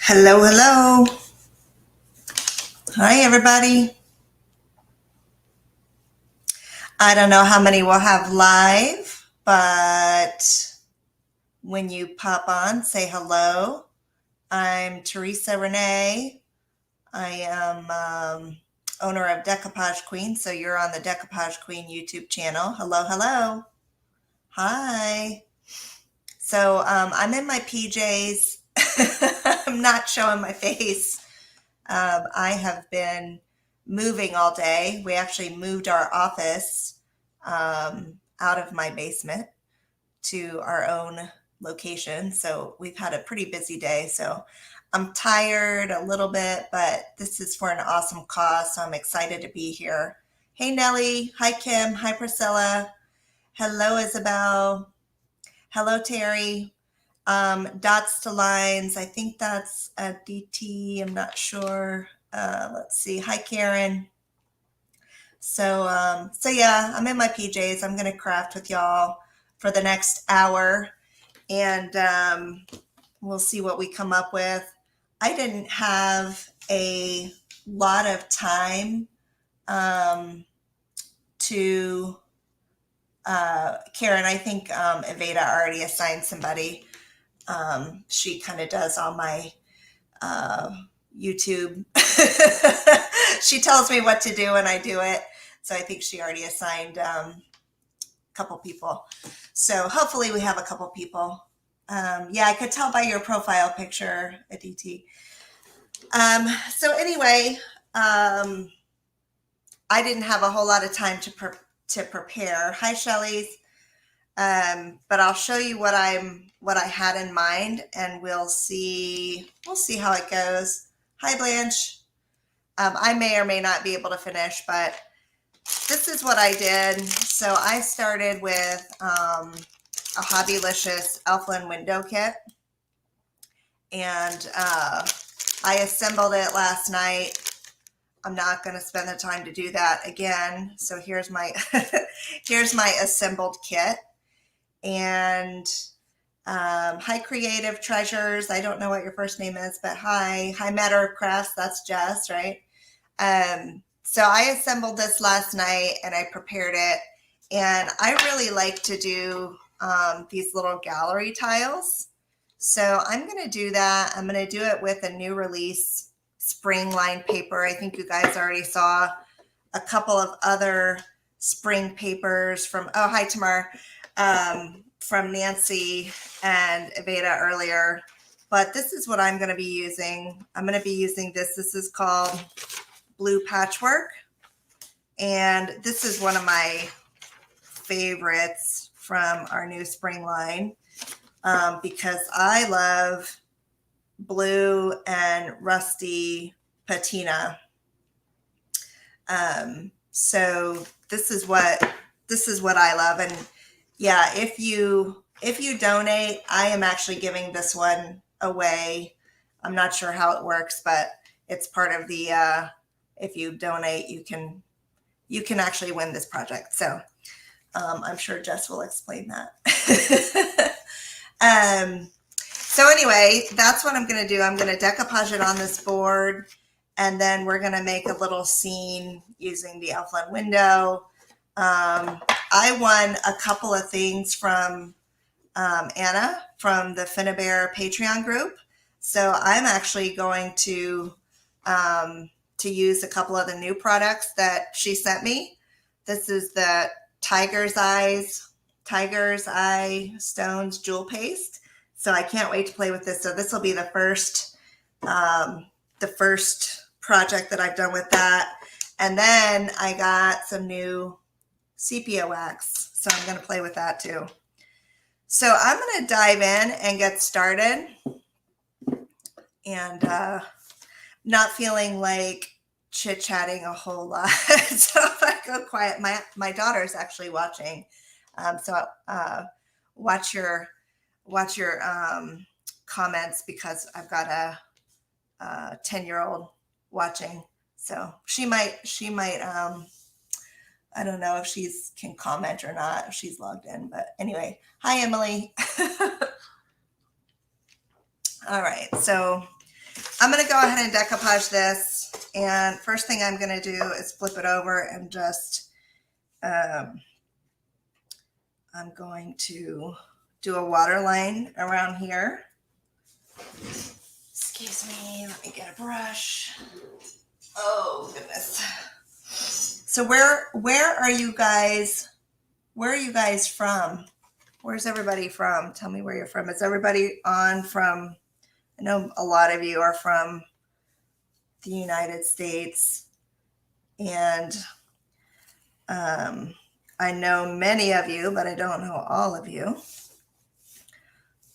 Hello, hello. Hi, everybody. I don't know how many we'll have live, but when you pop on, say hello. I'm Teresa Renee. I am owner of Decoupage Queen, so you're on the Decoupage Queen YouTube channel. Hello, hello. Hi. So I'm in my PJs. I'm not showing my face. I have been moving all day. We actually moved our office out of my basement to our own location. So we've had a pretty busy day. So I'm tired a little bit, but this is for an awesome cause. So I'm excited to be here. Hey, Nellie. Hi, Kim. Hi, Priscilla. Hello, Isabel. Hello, Terry. Dots to lines. I think that's a DT. I'm not sure. Let's see. Hi, Karen. So yeah, I'm in my PJs. I'm gonna craft with y'all for the next hour, and we'll see what we come up with. I didn't have a lot of time to Karen. I think Evada already assigned somebody. She kind of does all my YouTube. She tells me what to do and I do it. So I think she already assigned a couple people. So hopefully we have a couple people. Yeah, I could tell by your profile picture, Aditi. So anyway, I didn't have a whole lot of time to prepare. Hi, Shelley's. But I'll show you what I had in mind, and we'll see how it goes. Hi, Blanche. I may or may not be able to finish, but this is what I did. So I started with a Hobbylicious Elfland window kit, and I assembled it last night. I'm not going to spend the time to do that again. So here's my here's my assembled kit. And hi, Creative Treasures. I don't know what your first name is, but hi, Matter of Crafts. That's Jess, right? So I assembled this last night and I prepared it. And I really like to do these little gallery tiles. So I'm going to do that. I'm going to do it with a new release spring lined paper. I think you guys already saw a couple of other spring papers from, oh, hi, Tamar, from Nancy and Evada earlier. But this is what I'm going to be using. I'm going to be using this. This is called Blue Patchwork. And this is one of my favorites from our new spring line because I love blue and rusty patina. So this is what I love. And yeah, if you donate, I am actually giving this one away. I'm not sure how it works, but it's part of the if you donate, you can actually win this project. So I'm sure Jess will explain that. So anyway, that's what I'm going to do. I'm going to decoupage it on this board, and then we're going to make a little scene using the Elfland window. I won a couple of things from Anna from the Finnabear Patreon group. So I'm actually going to use a couple of the new products that she sent me. This is the Tiger's Eye Stones Jewel Paste. So I can't wait to play with this. So this will be the first project that I've done with that. And then I got some new sepia wax. So I'm going to play with that too. So I'm going to dive in and get started. And not feeling like chit-chatting a whole lot. So if I go quiet, my daughter's actually watching. So watch your comments because I've got a 10-year-old watching. So she might I don't know if she's can comment or not, if she's logged in, but anyway, hi, Emily. All right. So I'm going to go ahead and decoupage this. And first thing I'm going to do is flip it over and just, I'm going to do a water line around here. Excuse me, let me get a brush. Oh goodness. So where are you guys? Where are you guys from? Where's everybody from? Tell me where you're from. Is everybody on from? I know a lot of you are from the United States, and I know many of you, but I don't know all of you.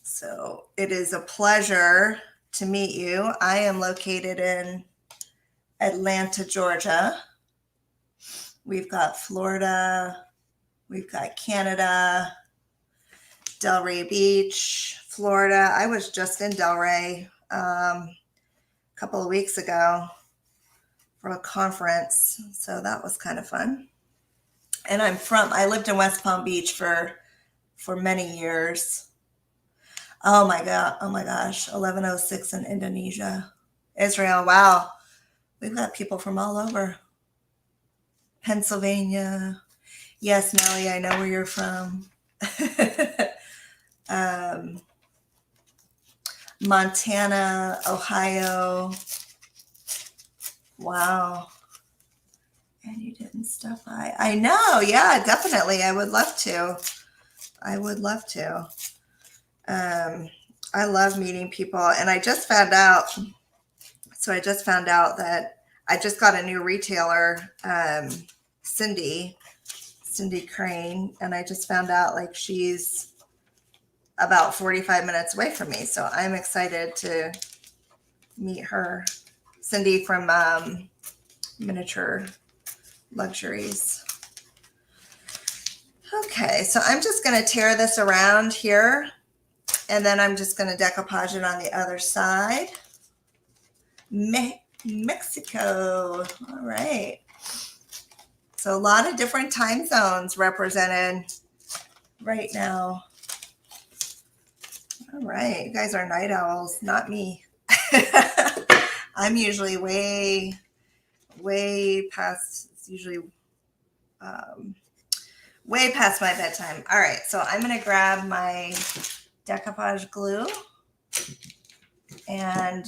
So it is a pleasure to meet you. I am located in Atlanta, Georgia. We've got Florida, we've got Canada, Delray Beach, Florida. I was just in Delray a couple of weeks ago for a conference, so that was kind of fun. And I lived in West Palm Beach for many years. Oh my gosh, 11:06 in Indonesia. Israel, wow. We've got people from all over. Pennsylvania. Yes, Nellie, I know where you're from. Montana, Ohio. Wow. And you didn't stop by. I know. Yeah, definitely. I would love to. I would love to. I love meeting people. And I just found out. So I just found out that I just got a new retailer, Cindy Crane. And I just found out like she's about 45 minutes away from me. So I'm excited to meet her. Cindy from Miniature Luxuries. Okay, so I'm just going to tear this around here, and then I'm just going to decoupage it on the other side. Mexico. All right. So a lot of different time zones represented right now. All right, you guys are night owls, not me. I'm usually way past, it's usually way past my bedtime. All right, so I'm going to grab my decoupage glue. And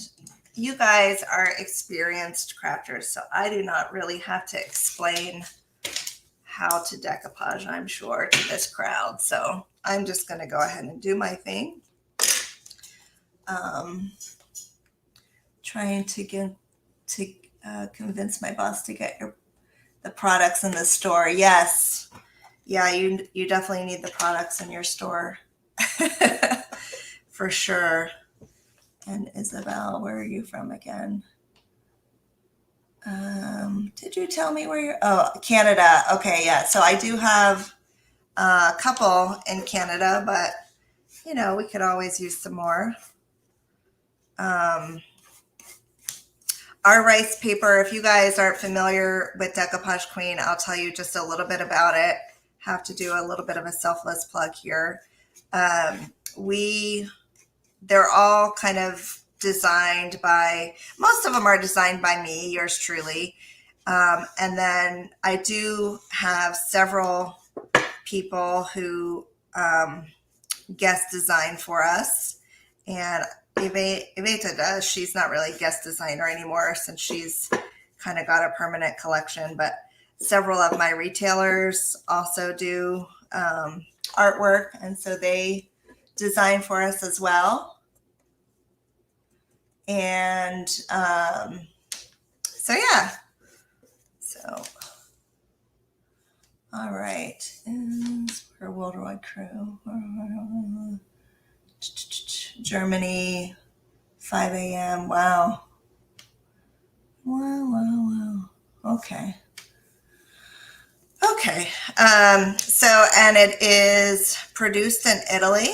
you guys are experienced crafters, so I do not really have to explain how to decoupage, I'm sure, to this crowd. So I'm just going to go ahead and do my thing. Trying to convince my boss to get the products in the store. Yes. Yeah, you definitely need the products in your store. For sure. And Isabel, where are you from again? Did you tell me where you're? Oh, Canada. Okay, yeah. So I do have a couple in Canada, but you know, we could always use some more. Our rice paper, if you guys aren't familiar with Decoupage Queen, I'll tell you just a little bit about it. Have to do a little bit of a selfless plug here. They're all kind of designed by, most of them are designed by me, yours truly. And then I do have several people who guest design for us. And Iveta does. She's not really guest designer anymore since she's kind of got a permanent collection, but several of my retailers also do artwork, and so they design for us as well. And so yeah, so all right, and we're Worldwide Crew, Germany, 5 a.m. Wow. Okay. So, and it is produced in Italy.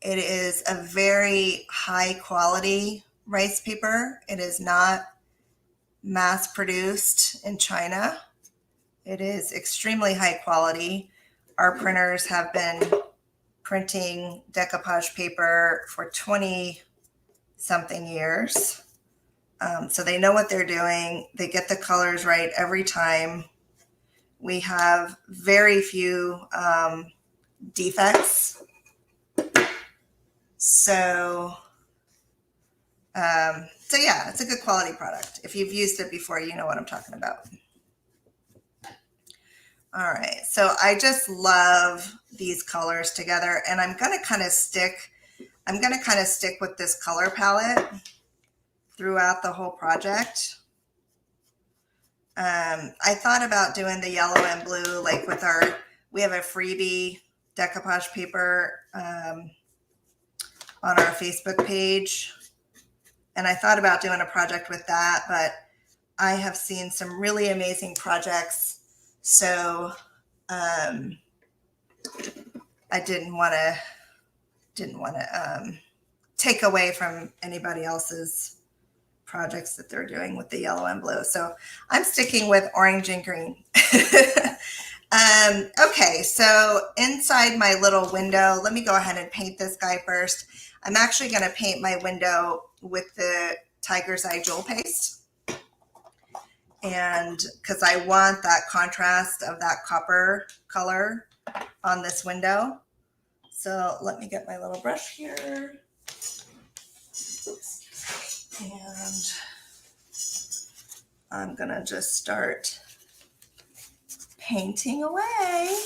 It is a very high quality rice paper. It is not mass produced in China. It is extremely high quality. Our printers have been printing decoupage paper for 20 something years. So they know what they're doing. They get the colors right every time. We have very few defects. So yeah, it's a good quality product. If you've used it before, you know what I'm talking about. All right, so I just love these colors together, and I'm gonna kind of stick with this color palette throughout the whole project. I thought about doing the yellow and blue, like with we have a freebie decoupage paper on our Facebook page. And I thought about doing a project with that, but I have seen some really amazing projects. So I didn't want to take away from anybody else's projects that they're doing with the yellow and blue. So I'm sticking with orange and green. Okay, so inside my little window, let me go ahead and paint this guy first. I'm actually going to paint my window with the Tiger's Eye Jewel Paste. And because I want that contrast of that copper color on this window. So let me get my little brush here. And I'm going to just start painting away.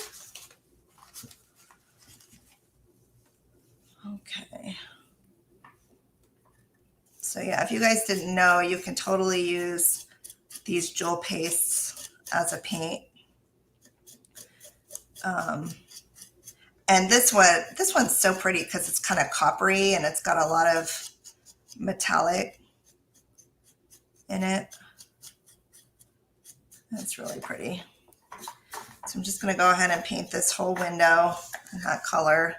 Okay. So yeah, if you guys didn't know, you can totally use these jewel pastes as a paint. And this one's so pretty because it's kind of coppery and it's got a lot of metallic in it. It's really pretty. So I'm just going to go ahead and paint this whole window in that color.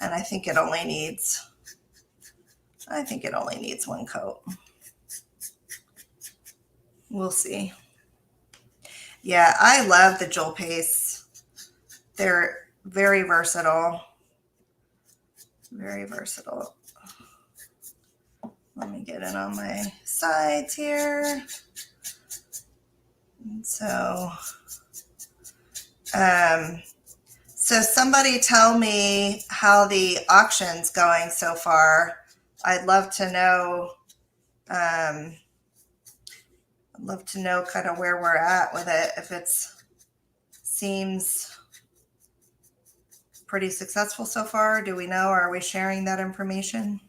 And I think it only needs one coat. We'll see. Yeah, I love the jewel pastes. They're very versatile. Very versatile. Let me get it on my sides here. And so somebody tell me how the auction's going so far. I'd love to know. I'd love to know kind of where we're at with it. If it seems pretty successful so far. Do we know? Are we sharing that information?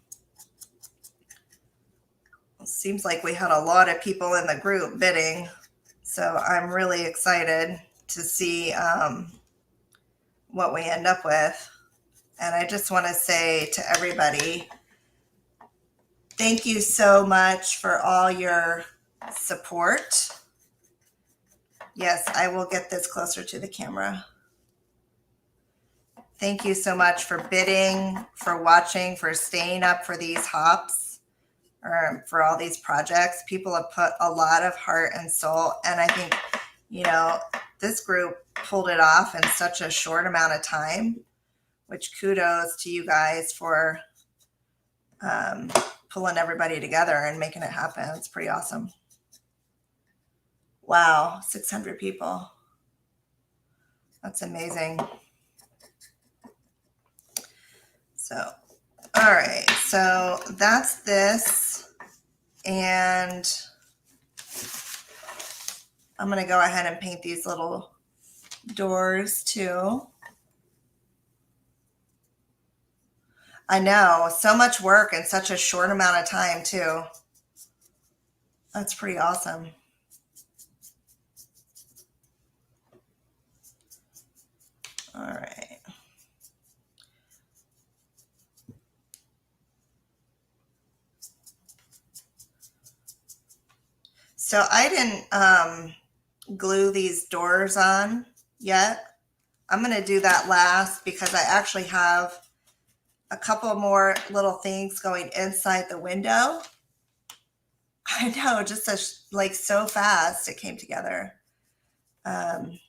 It seems like we had a lot of people in the group bidding. So I'm really excited to see what we end up with. And I just want to say to everybody, thank you so much for all your support. Yes, I will get this closer to the camera. Thank you so much for bidding, for watching, for staying up for these hops, or for all these projects. People have put a lot of heart and soul. And I think, you know, this group pulled it off in such a short amount of time, which kudos to you guys for pulling everybody together and making it happen. It's pretty awesome. Wow, 600 people. That's amazing. So, all right, so that's this. And I'm going to go ahead and paint these little doors too. I know, so much work in such a short amount of time too. That's pretty awesome. All right. So I didn't glue these doors on yet. I'm going to do that last because I actually have a couple more little things going inside the window. I know, just like so fast it came together. I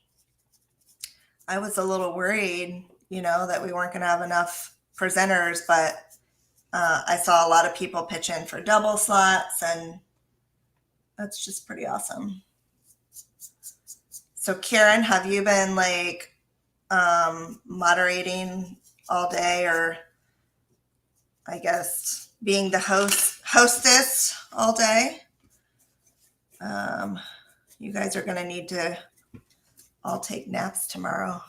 was a little worried you know, that we weren't going to have enough presenters, but I saw a lot of people pitch in for double slots, and that's just pretty awesome. So Karen, have you been like moderating all day, or I guess being the hostess all day? You guys are going to need to all take naps tomorrow.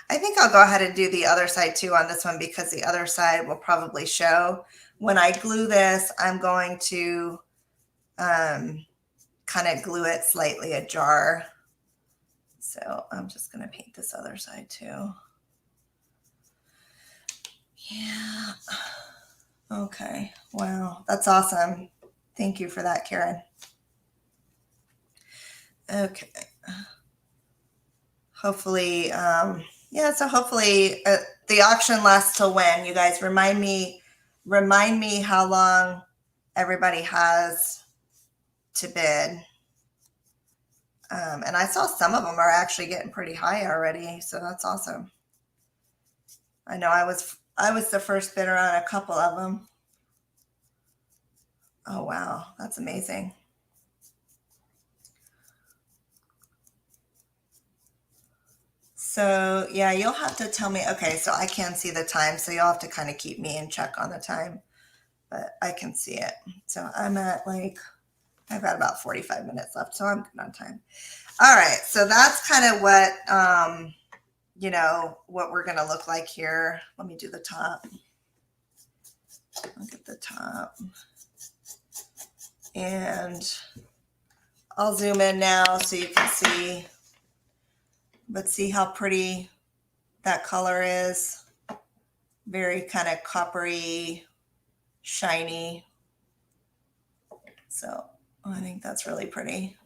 I think I'll go ahead and do the other side too on this one, because the other side will probably show. When I glue this, I'm going to kind of glue it slightly ajar. So I'm just going to paint this other side too. Yeah. Okay. Wow. That's awesome. Thank you for that, Karen. Okay. Hopefully, yeah, so hopefully the auction lasts till when? You guys remind me how long everybody has to bid. And I saw some of them are actually getting pretty high already, so that's awesome. I know I was the first bidder on a couple of them. Oh wow, that's amazing. So yeah, you'll have to tell me. Okay, so I can see the time, so you'll have to kind of keep me in check on the time, but I can see it. So I'm at like, I've got about 45 minutes left, so I'm good on time. All right, so that's kind of what, you know, what we're going to look like here. Let me do the top. Look at the top. And I'll zoom in now so you can see, but see how pretty that color is. Very kind of coppery, shiny. So I think that's really pretty.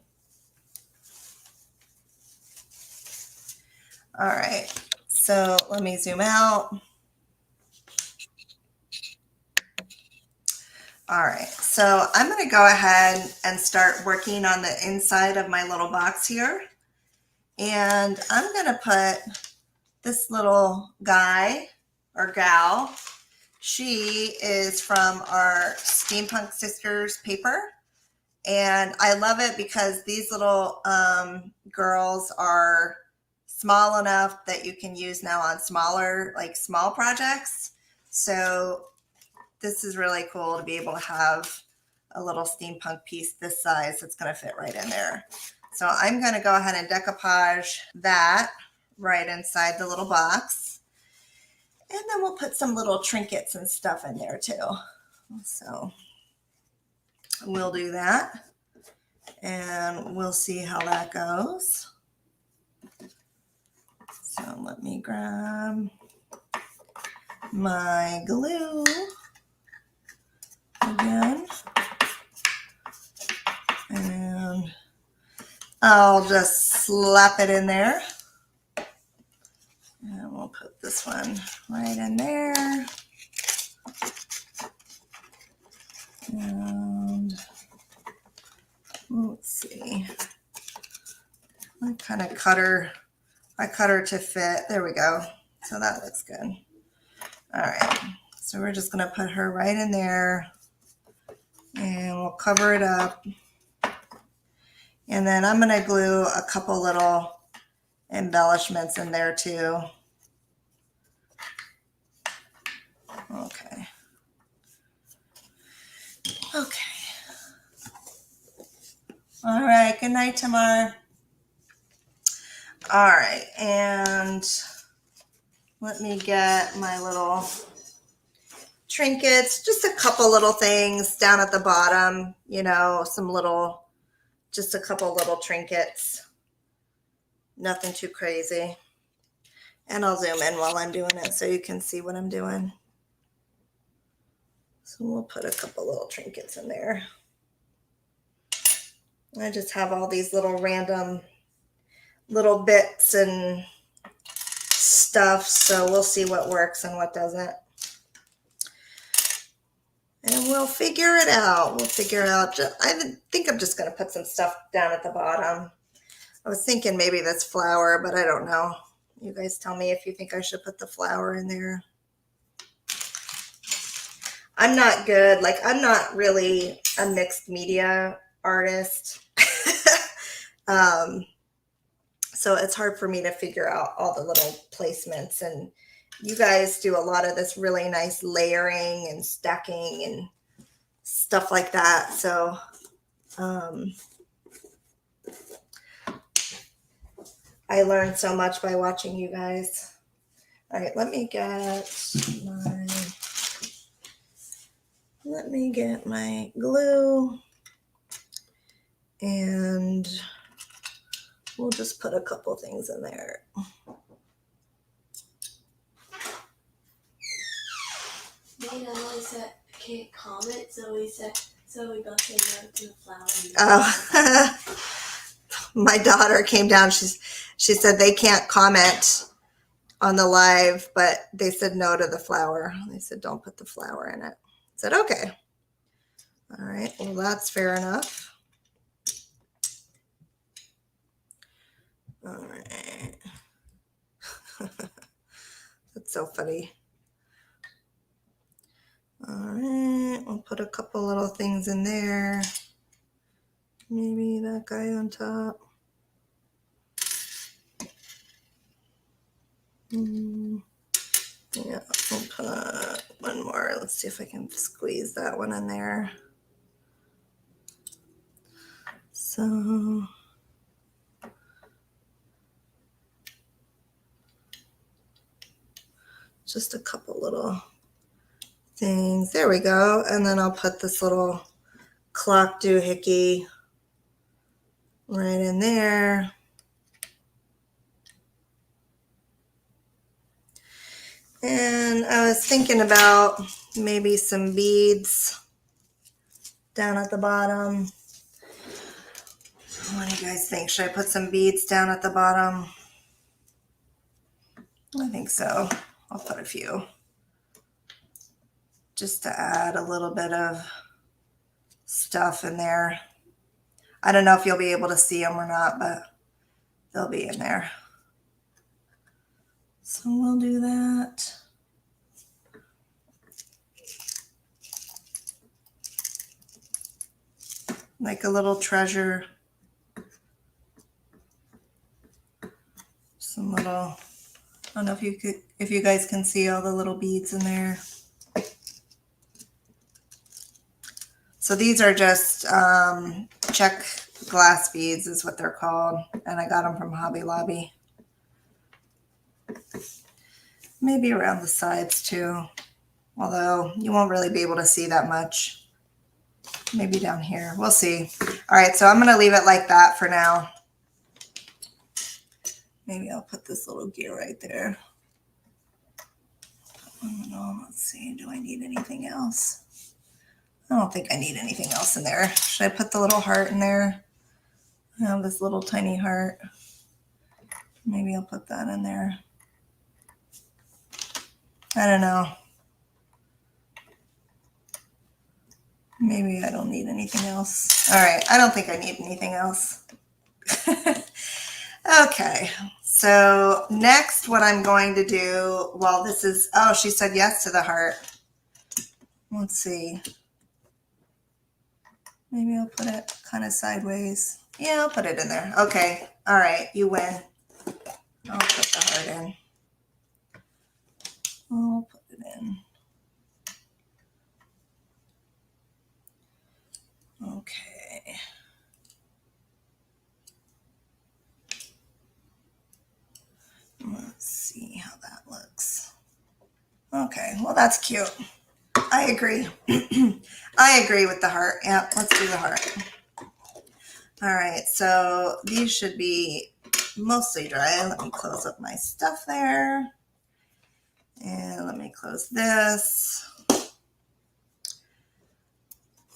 All right, so let me zoom out. All right, so I'm going to go ahead and start working on the inside of my little box here. And I'm going to put this little guy or gal. She is from our Steampunk Sisters paper. And I love it because these little girls are small enough that you can use now on smaller, like small projects. So this is really cool to be able to have a little steampunk piece this size that's going to fit right in there. So I'm going to go ahead and decoupage that right inside the little box. And then we'll put some little trinkets and stuff in there too. So we'll do that. And we'll see how that goes. So let me grab my glue again. And I'll just slap it in there. And we'll put this one right in there. And let's see. I kind of cut her to fit. There we go. So that looks good. All right. So we're just going to put her right in there. And we'll cover it up. And then I'm going to glue a couple little embellishments in there too. Okay. Okay. All right. Good night, Tamar. All right. And let me get my little trinkets, just a couple little things down at the bottom, you know, just a couple little trinkets, nothing too crazy. And I'll zoom in while I'm doing it so you can see what I'm doing. So we'll put a couple little trinkets in there. I just have all these little random little bits and stuff, so we'll see what works and what doesn't. And we'll figure it out. We'll figure out. I think I'm just going to put some stuff down at the bottom. I was thinking maybe that's flour, but I don't know. You guys tell me if you think I should put the flower in there. I'm not good. Like, I'm not really a mixed media artist. So it's hard for me to figure out all the little placements. And you guys do a lot of this really nice layering and stacking and stuff like that. So I learned so much by watching you guys. All right, let me get my glue, and we'll just put a couple things in there. Dana always said can't comment, so we both say no to the flower. Oh, my daughter came down. She said they can't comment on the live, but they said no to the flower. They said don't put the flower in it. I said okay. All right, well, that's fair enough. All right. That's so funny. All right, we'll put a couple little things in there. Maybe that guy on top. Yeah, we'll put one more. Let's see if I can squeeze that one in there. So just a couple little things. There we go. And then I'll put this little clock doohickey right in there. And I was thinking about maybe some beads down at the bottom. What do you guys think? Should I put some beads down at the bottom? I think so. I'll put a few just to add a little bit of stuff in there. I don't know if you'll be able to see them or not, but they'll be in there. So we'll do that. Like a little treasure. Some little, I don't know if you guys can see all the little beads in there. So these are just check glass beads is what they're called. And I got them from Hobby Lobby. Maybe around the sides too. Although you won't really be able to see that much. Maybe down here. We'll see. All right, so I'm going to leave it like that for now. Maybe I'll put this little gear right there. I don't know. Let's see. Do I need anything else? I don't think I need anything else in there. Should I put the little heart in there? I have this little tiny heart. Maybe I'll put that in there. I don't know. Maybe I don't need anything else. All right. I don't think I need anything else. Okay. So next what I'm going to do, well, this is, oh, she said yes to the heart. Let's see. Maybe I'll put it kind of sideways. Yeah, I'll put it in there. Okay. All right. You win. I'll put the heart in. I'll put it in. Okay. Let's see how that looks. Okay. Well, that's cute. I agree. I agree with the heart. Yeah, let's do the heart. All right. So these should be mostly dry. Let me close up my stuff there. And let me close this.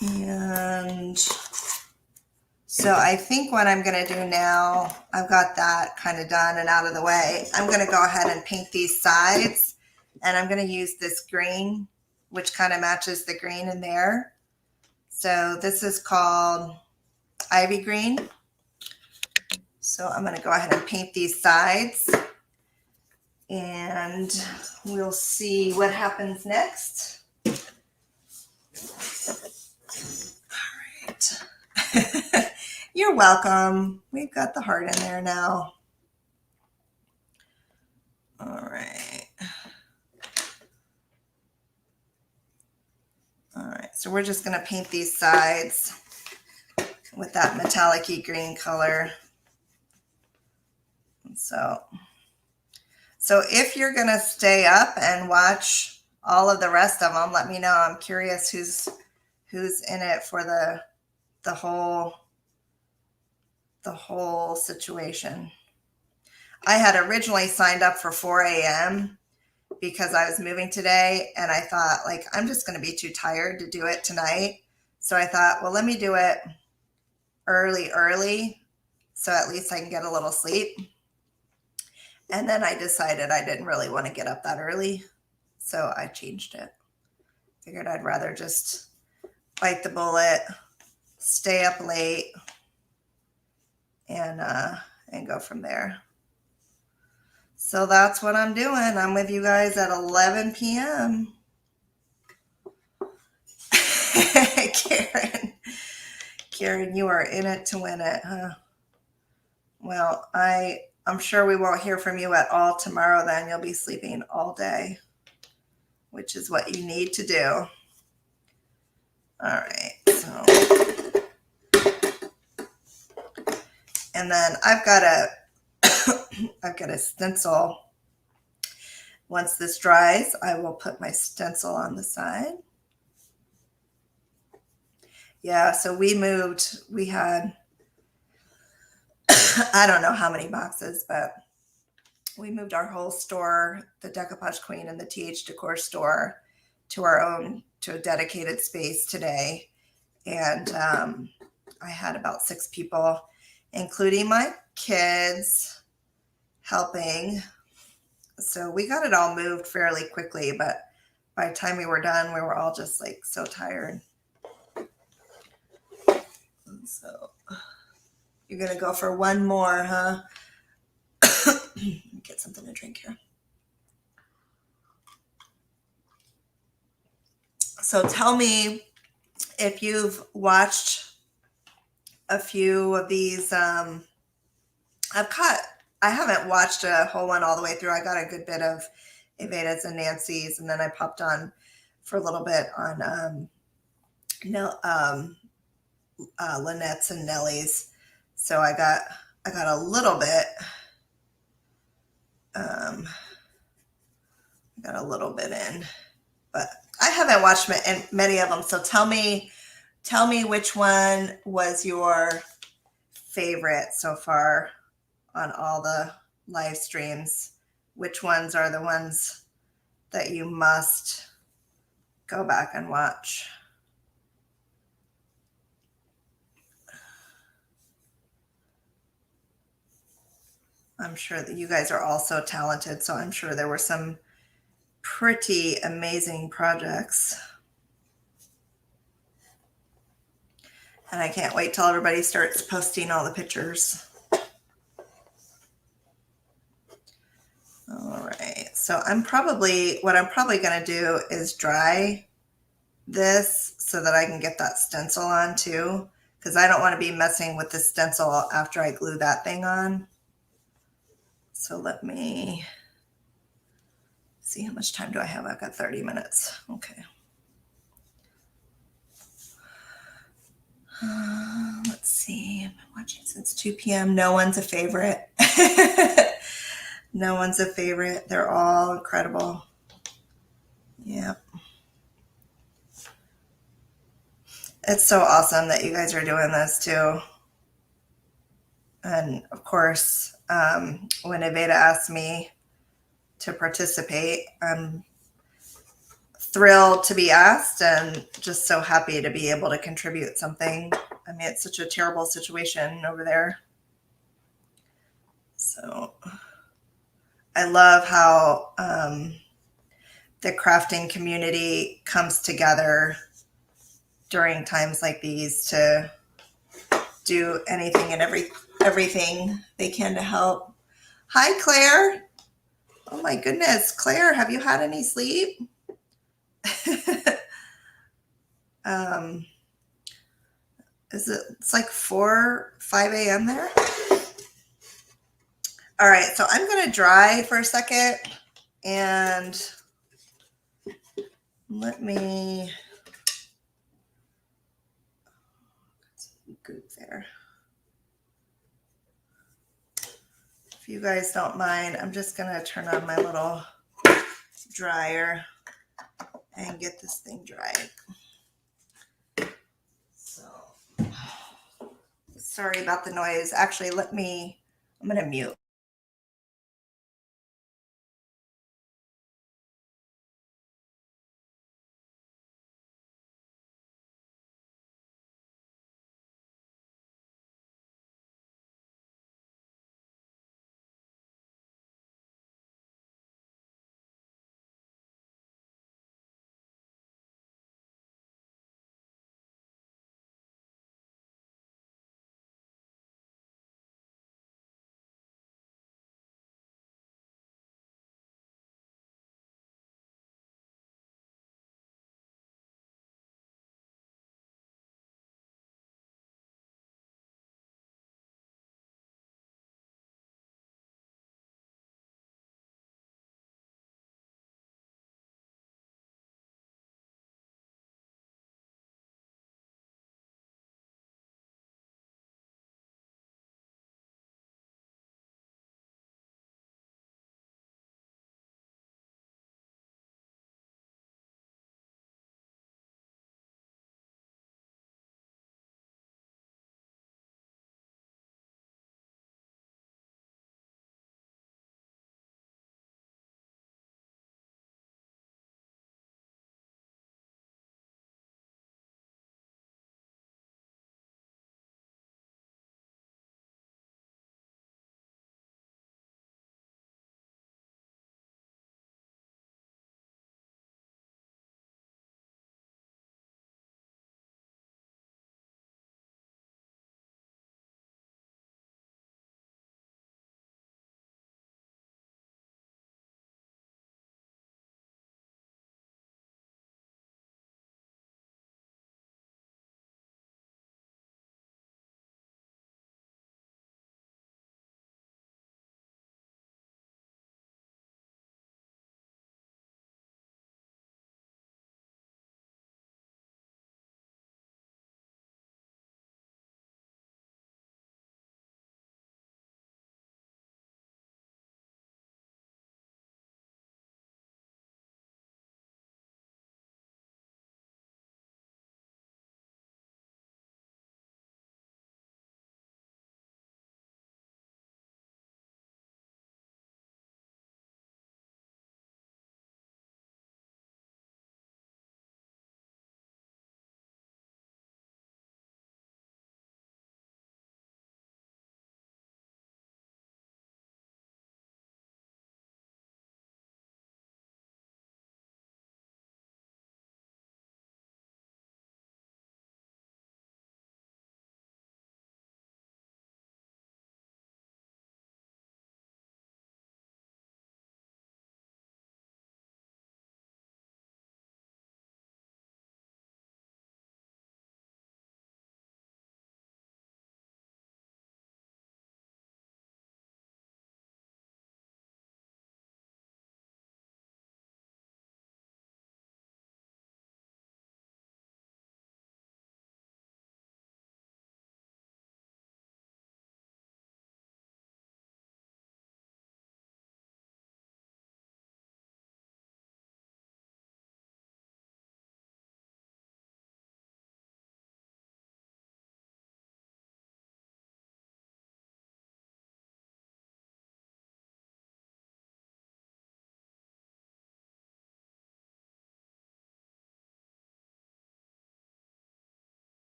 And so I think what I'm going to do now, I've got that kind of done and out of the way. I'm going to go ahead and paint these sides. And I'm going to use this green, which kind of matches the green in there. So this is called Ivy Green. So I'm going to go ahead and paint these sides. and we'll see what happens next. All right. You're welcome. We've got the heart in there now. All right. All right, so we're just going to paint these sides with that metallic-y green color. So if you're going to stay up and watch all of the rest of them, let me know. I'm curious who's in it for the whole situation. I had originally signed up for 4 a.m. because I was moving today, and I thought, like, I'm just going to be too tired to do it tonight. So I thought, well, let me do it early, so at least I can get a little sleep. And then I decided I didn't really want to get up that early, so I changed it. Figured I'd rather just bite the bullet, stay up late, and go from there. So that's what I'm doing. I'm with you guys at 11 p.m. Karen, you are in it to win it, huh? Well, I'm sure we won't hear from you at all tomorrow then. You'll be sleeping all day, which is what you need to do. All right, so. And then I've got a stencil. Once this dries, I will put my stencil on the side. Yeah, so we had, I don't know how many boxes, but we moved our whole store, the Decoupage Queen and the TH Decor store, to a dedicated space today. And I had about 6 people, including my kids, helping. So we got it all moved fairly quickly, but by the time we were done, we were all just like so tired. So you're going to go for one more, huh? Get something to drink here. So tell me if you've watched a few of these. I haven't watched a whole one all the way through. I got a good bit of Aveda's and Nancy's, and then I popped on for a little bit on Lynette's and Nellie's. So I got a little bit. Got a little bit in, but I haven't watched many of them. So tell me which one was your favorite so far on all the live streams. Which ones are the ones that you must go back and watch? I'm sure that you guys are all so talented, so I'm sure there were some pretty amazing projects. And I can't wait till everybody starts posting all the pictures. All right, so what I'm probably going to do is dry this so that I can get that stencil on too, because I don't want to be messing with the stencil after I glue that thing on. So let me see, how much time do I have? I've got 30 minutes. Okay. Let's see. I've been watching since 2 p.m. No one's a favorite. No one's a favorite. They're all incredible. Yep. It's so awesome that you guys are doing this too. And of course, when Aveda asked me to participate, I'm thrilled to be asked and just so happy to be able to contribute something. I mean, it's such a terrible situation over there. So I love how the crafting community comes together during times like these to do anything and everything they can to help. Hi, Claire. Oh my goodness, Claire, have you had any sleep? It's like 5 a.m. there? All right, so I'm gonna dry for a second and let me goop there. If you guys don't mind, I'm just gonna turn on my little dryer and get this thing dried. So sorry about the noise. Actually, I'm gonna mute.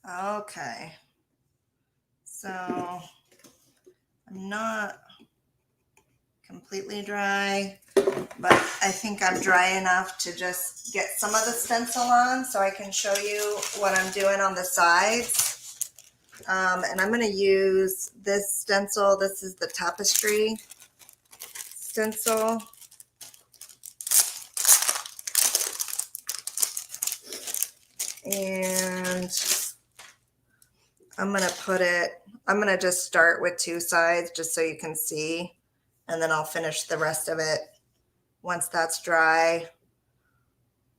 Okay, so I'm not completely dry, but I think I'm dry enough to just get some of the stencil on so I can show you what I'm doing on the sides. And I'm going to use this stencil. This is the tapestry stencil. And I'm going to just start with 2 sides just so you can see. And then I'll finish the rest of it once that's dry.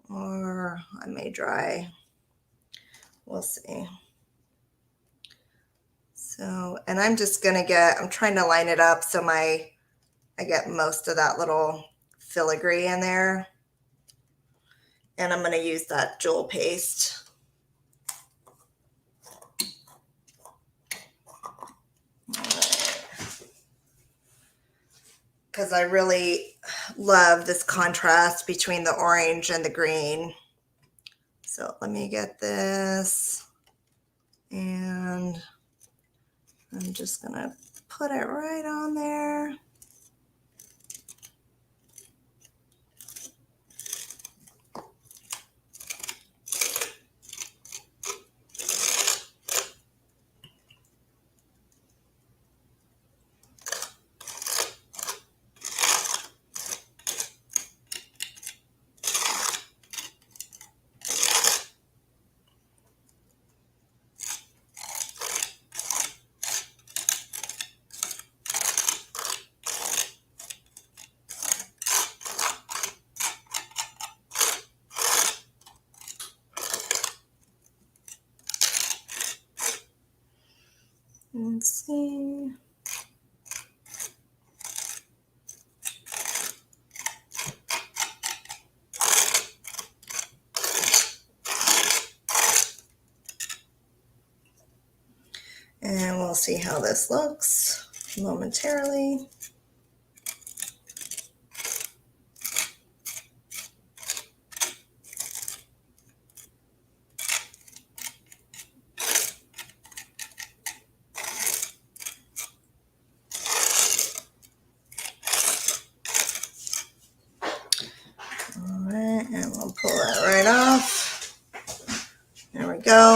Or I may dry. We'll see. So, and I'm just going to I'm trying to line it up so I get most of that little filigree in there. And I'm going to use that jewel paste. Because I really love this contrast between the orange and the green. So let me get this. And I'm just going to put it right on there. Let's see. And we'll see how this looks momentarily. All right, and we'll pull that right off. There we go.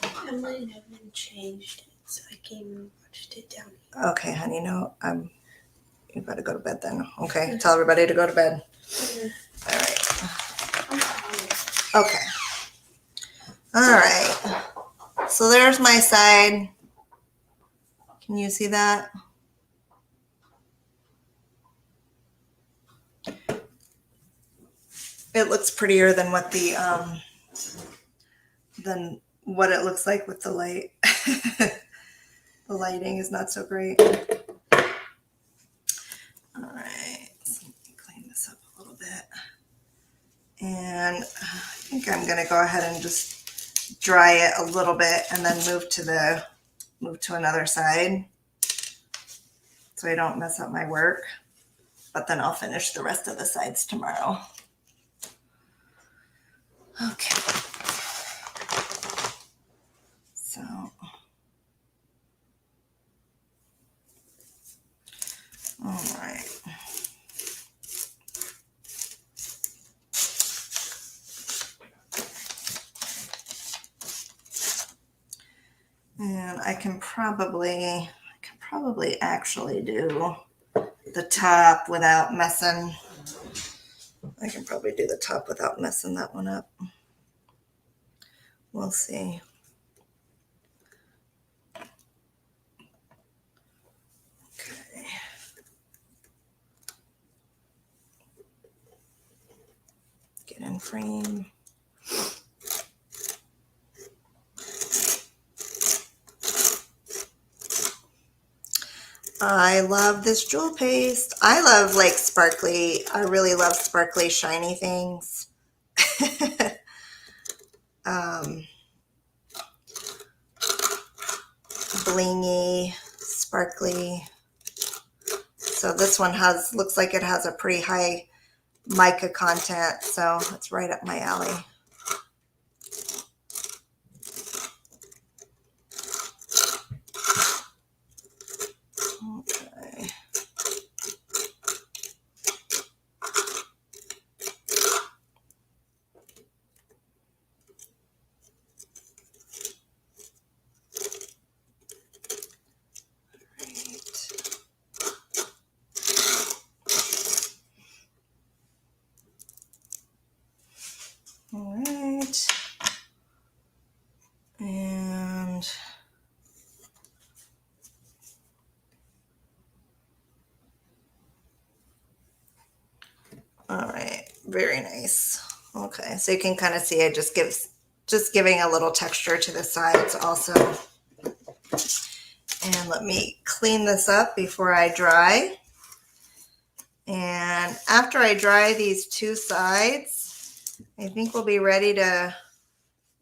I might have changed it, so I came and watched it down here. Okay, honey, no, you better go to bed then. Okay, tell everybody to go to bed. All right. Okay. All right. So there's my side. Can you see that? It looks prettier than what what it looks like with the light. The lighting is not so great. All right, so let me clean this up a little bit. And I think I'm gonna go ahead and just dry it a little bit and then move to another side so I don't mess up my work. But then I'll finish the rest of the sides tomorrow. Okay. So, all right. And I can probably actually do the top without messing. I can probably do the top without messing that one up. We'll see. Okay. Get in frame. I love this jewel paste. I love like sparkly. I really love sparkly, shiny things. Blingy, sparkly. So this one looks like it has a pretty high mica content, so it's right up my alley. Okay. Very nice. Okay, so you can kind of see it just giving a little texture to the sides also. And let me clean this up before I dry. And after I dry these two sides, I think we'll be ready to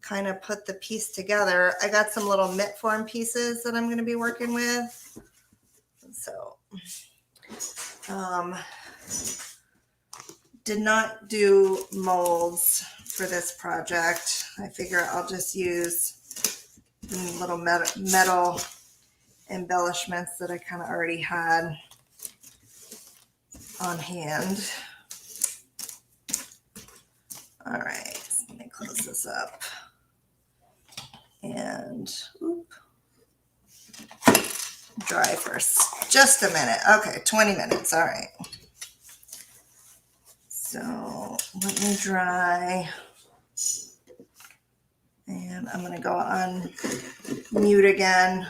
kind of put the piece together. I got some little mitt form pieces that I'm going to be working with. So, did not do molds for this project. I figure I'll just use little metal embellishments that I kind of already had on hand. All right, so let me close this up. And dry for just a minute. Okay, 20 minutes. All right. So let me dry. And I'm going to go on mute again.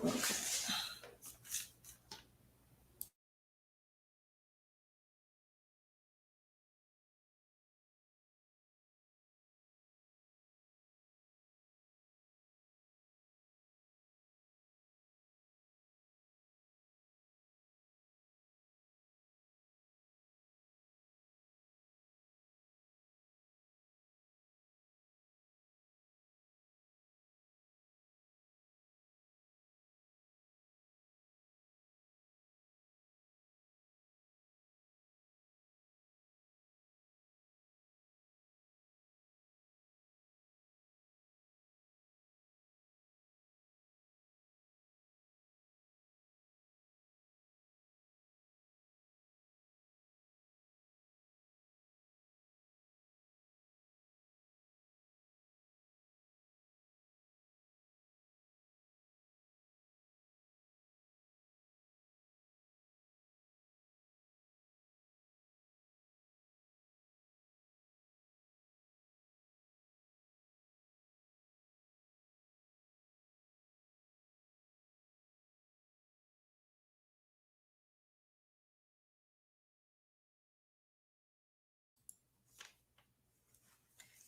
Okay.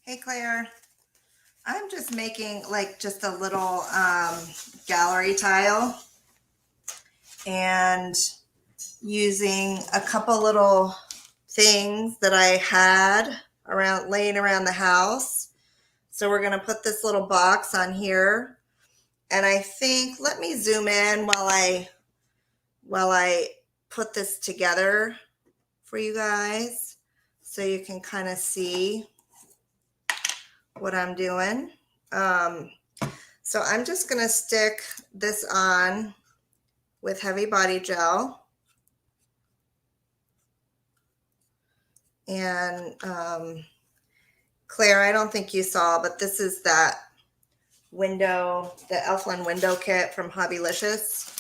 Hey, Claire. I'm just making like just a little gallery tile and using a couple little things that I had laying around the house. So we're going to put this little box on here. And I think, let me zoom in while I put this together for you guys so you can kind of see what I'm doing. So I'm just going to stick this on with heavy body gel. And Claire, I don't think you saw, but this is that window, the Elfland window kit from Hobbylicious.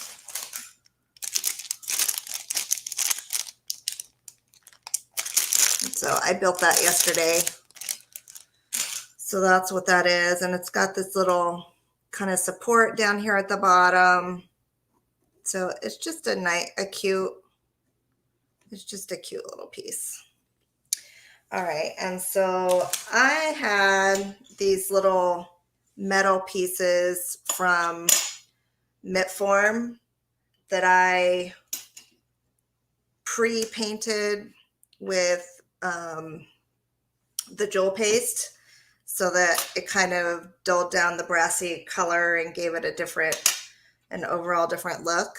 So I built that yesterday. So that's what that is. And it's got this little kind of support down here at the bottom. So it's just it's just a cute little piece. All right. And so I had these little metal pieces from Mitt Form that I pre-painted with the jewel paste so that it kind of dulled down the brassy color and gave it an overall different look.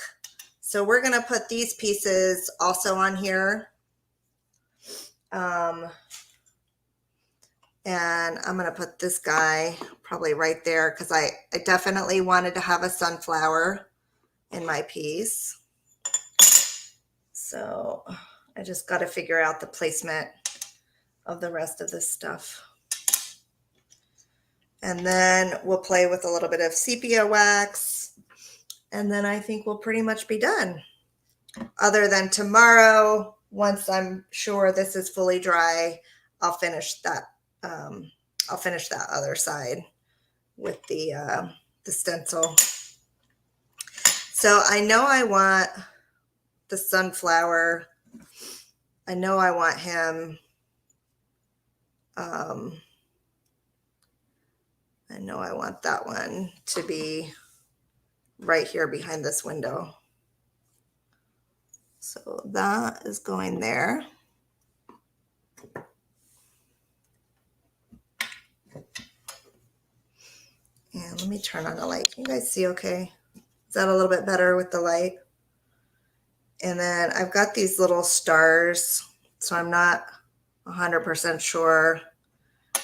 So we're going to put these pieces also on here. And I'm going to put this guy probably right there because I definitely wanted to have a sunflower in my piece. So I just got to figure out the placement of the rest of this stuff. And then we'll play with a little bit of sepia wax. And then I think we'll pretty much be done. Other than tomorrow, once I'm sure this is fully dry, I'll finish that. I'll finish that other side with the stencil. So I know I want the sunflower. I know I want him. I know I want that one to be right here behind this window. So that is going there. And let me turn on the light. Can you guys see okay? Is that a little bit better with the light? And then I've got these little stars, so I'm not 100% sure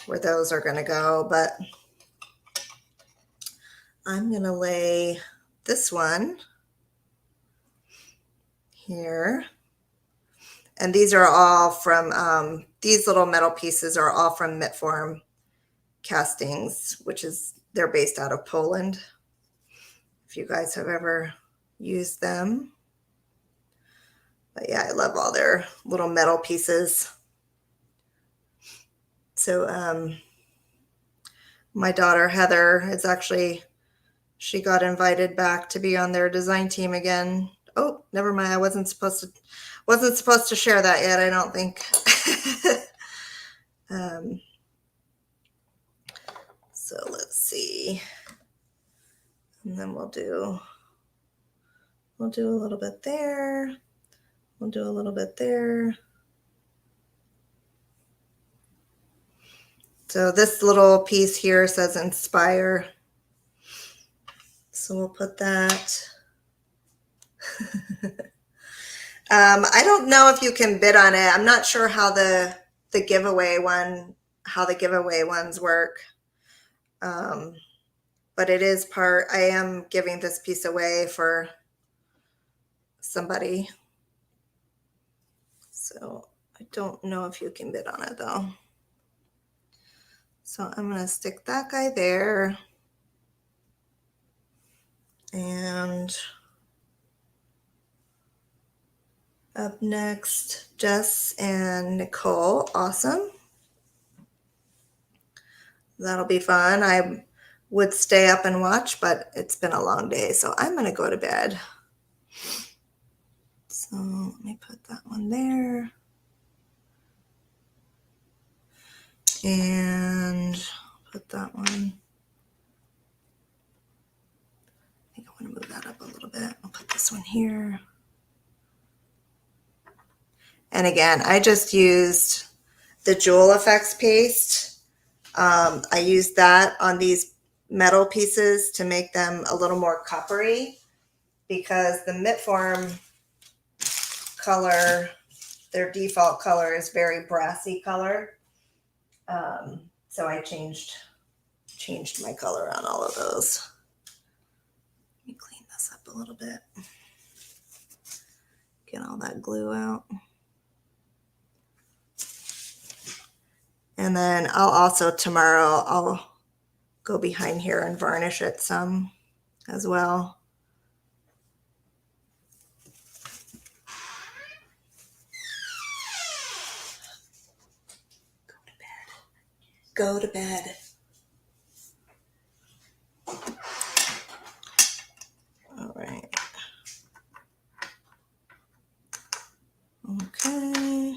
where those are going to go, but I'm going to lay this one here. And these are all from, these little metal pieces are all from Mitform Castings, which is, they're based out of Poland. If you guys have ever used them. But yeah, I love all their little metal pieces. So my daughter Heather is actually, she got invited back to be on their design team again. Oh, never mind. I wasn't supposed to share that yet, I don't think. So let's see. And then we'll do a little bit there. We'll do a little bit there. So this little piece here says inspire. So we'll put that. I don't know if you can bid on it. I'm not sure how the giveaway ones work. But it is part, I am giving this piece away for somebody. So I don't know if you can bid on it though. So I'm going to stick that guy there. And up next, Jess and Nicole. Awesome. That'll be fun. I would stay up and watch, but it's been a long day, so I'm going to go to bed. So let me put that one there. And put that one. I think I want to move that up a little bit. I'll put this one here. And again, I just used the Jewel Effects paste. I used that on these metal pieces to make them a little more coppery because the Mitform color, their default color is very brassy color. So I changed my color on all of those. Let me clean this up a little bit. Get all that glue out. And then I'll also tomorrow, I'll go behind here and varnish it some as well. Go to bed. All right. Okay.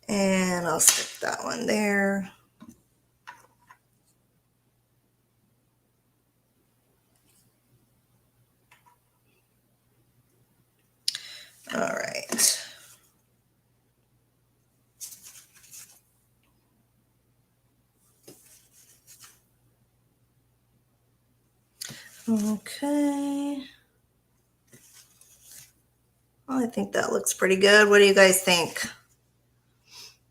And I'll stick that one there. All right. Okay. Well, I think that looks pretty good. What do you guys think?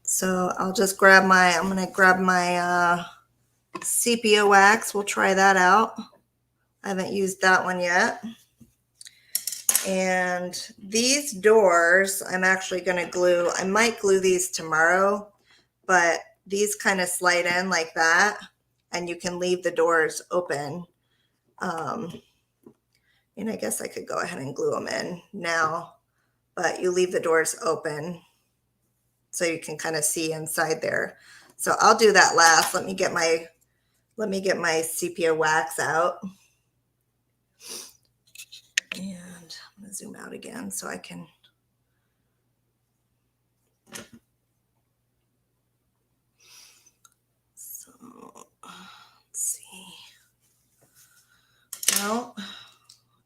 So I'll just grab I'm going to grab my sepia wax. We'll try that out. I haven't used that one yet. And these doors, I'm actually going to glue. I might glue these tomorrow, but these kind of slide in like that, and you can leave the doors open. And I guess I could go ahead and glue them in now, but you leave the doors open so you can kind of see inside there. So I'll do that last. Let me get my sepia wax out. And zoom out again so I can. So let's see. Well,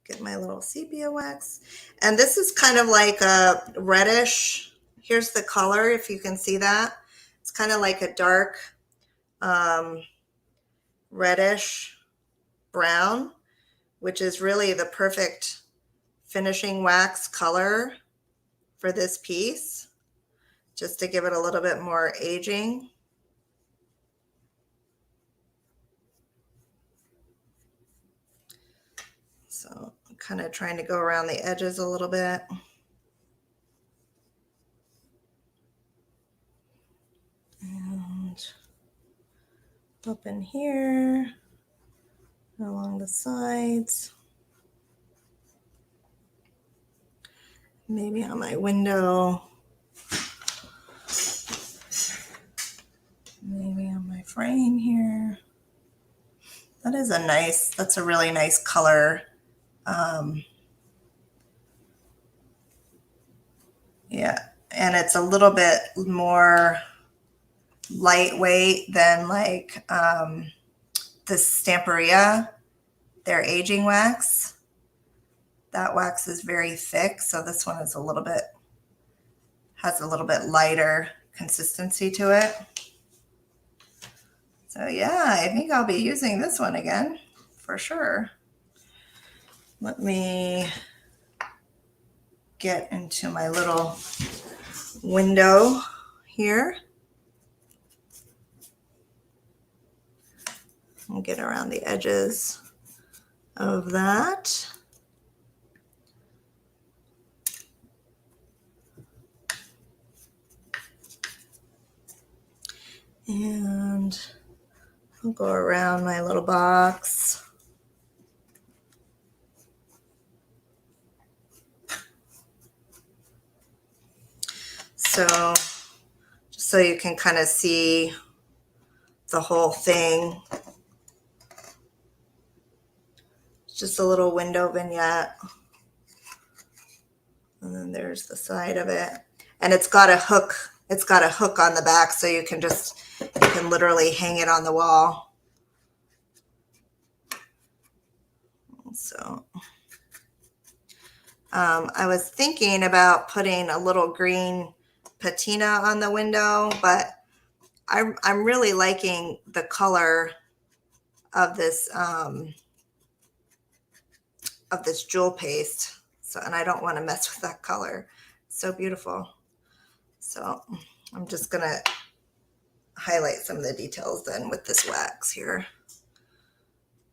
get my little sepia wax. And this is kind of like a reddish. Here's the color, if you can see that. It's kind of like a dark reddish brown, which is really the perfect finishing wax color for this piece, just to give it a little bit more aging. So I'm kind of trying to go around the edges a little bit. And up in here, along the sides. Maybe on my window. Maybe on my frame here. That's a really nice color. Yeah, and it's a little bit more lightweight than like the Stamperia, their aging wax. That wax is very thick, so this one is has a little bit lighter consistency to it. So yeah, I think I'll be using this one again for sure. Let me get into my little window here. And get around the edges of that. And I'll go around my little box. So just so you can kind of see the whole thing. It's just a little window vignette. And then there's the side of it. And it's got a hook. It's got a hook on the back, so you can literally hang it on the wall. So I was thinking about putting a little green patina on the window, but I'm really liking the color of this jewel paste. So, and I don't want to mess with that color. It's so beautiful. So I'm just gonna highlight some of the details then with this wax here.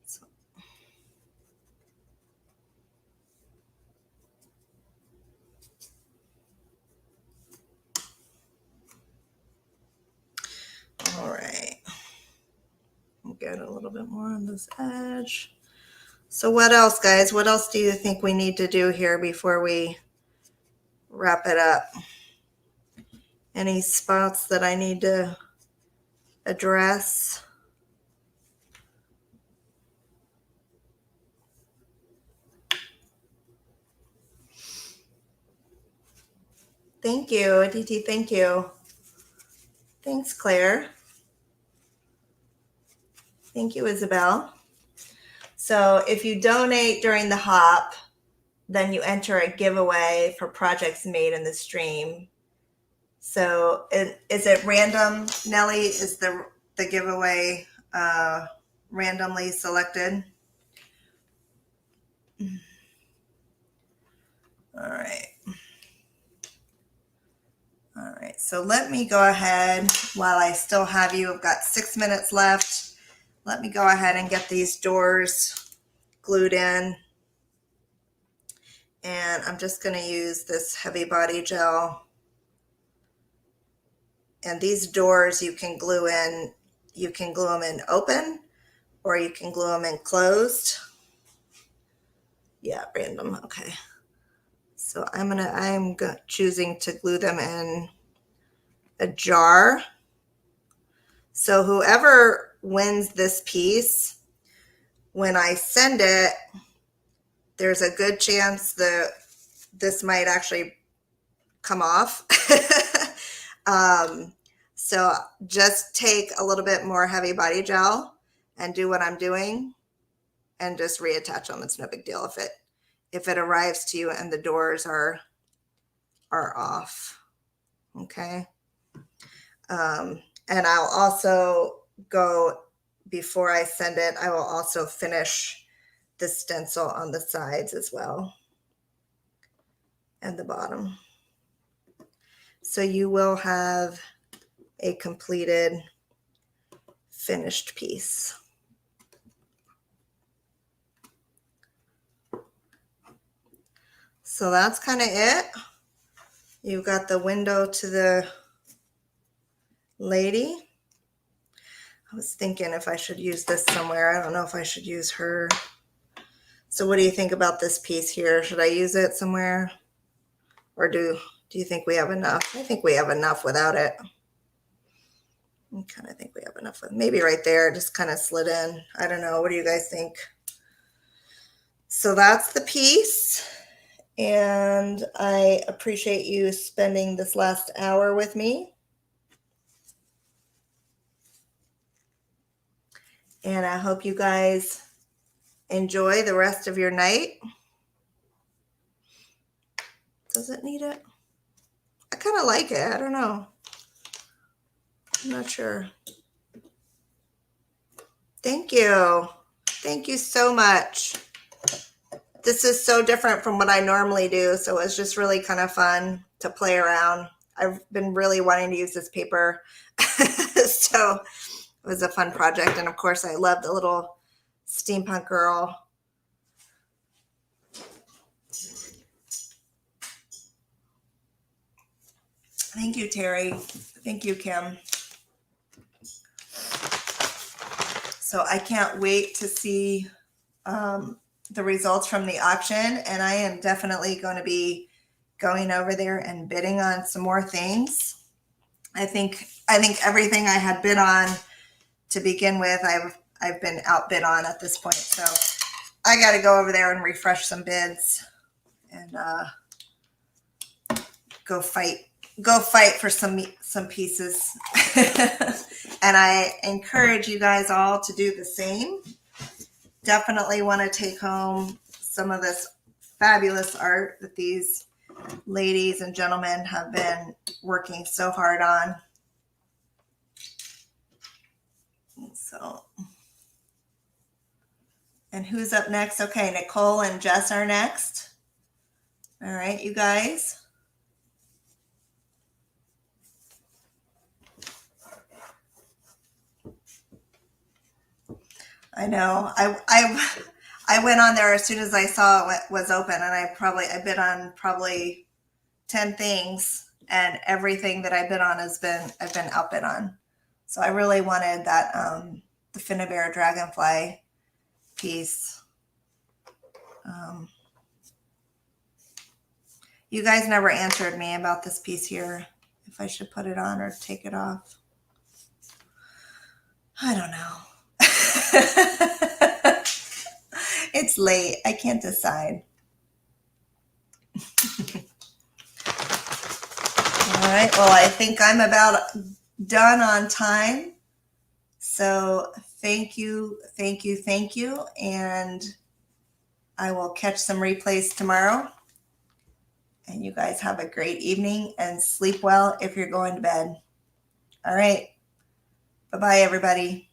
So. All right, get a little bit more on this edge. So what else, guys? What else do you think we need to do here before we wrap it up? Any spots that I need to address? Thank you, Aditi. Thank you. Thanks, Claire. Thank you, Isabel. So if you donate during the hop, then you enter a giveaway for projects made in the stream. So is it random, Nellie? Is the giveaway randomly selected? All right. All right, so let me go ahead while I still have you. I've got 6 minutes left. Let me go ahead and get these doors glued in. And I'm just going to use this heavy body gel. And these doors you can glue in. You can glue them in open, or you can glue them in closed. Yeah, random. Okay. So I'm choosing to glue them in a jar. So whoever wins this piece, when I send it, there's a good chance that this might actually come off. So just take a little bit more heavy body gel and do what I'm doing and just reattach them. It's no big deal if it arrives to you and the doors are off. Okay. And I'll also go, before I send it, I will also finish the stencil on the sides as well and the bottom. So you will have a completed finished piece. So that's kind of it. You've got the window to the lady. I was thinking if I should use this somewhere. I don't know if I should use her. So what do you think about this piece here? Should I use it somewhere? Or do you think we have enough? I think we have enough without it. I kind of think we have enough with maybe right there, just kind of slid in. I don't know. What do you guys think? So that's the piece. And I appreciate you spending this last hour with me. And I hope you guys enjoy the rest of your night. Does it need it? I kind of like it. I don't know. I'm not sure. Thank you. Thank you so much. This is so different from what I normally do, so it's just really kind of fun to play around. I've been really wanting to use this paper, so it was a fun project. And of course, I love the little steampunk girl. Thank you, Terry. Thank you, Kim. So I can't wait to see the results from the auction, and I am definitely going to be going over there and bidding on some more things. I think everything I had bid on to begin with, I've been outbid on at this point. So I got to go over there and refresh some bids and go fight for some pieces. And I encourage you guys all to do the same. Definitely want to take home some of this fabulous art that these ladies and gentlemen have been working so hard on. So, and who's up next? Okay, Nicole and Jess are next. All right, you guys. I know. I went on there as soon as I saw it was open, and I bid on probably 10 things, and everything that I bid on I've been outbid on. So I really wanted that the Finnabear Dragonfly piece. You guys never answered me about this piece here, if I should put it on or take it off. I don't know. It's late. I can't decide. All right. Well, I think I'm about done on time. So thank you. And I will catch some replays tomorrow. And you guys have a great evening and sleep well if you're going to bed. All right. Bye-bye, everybody.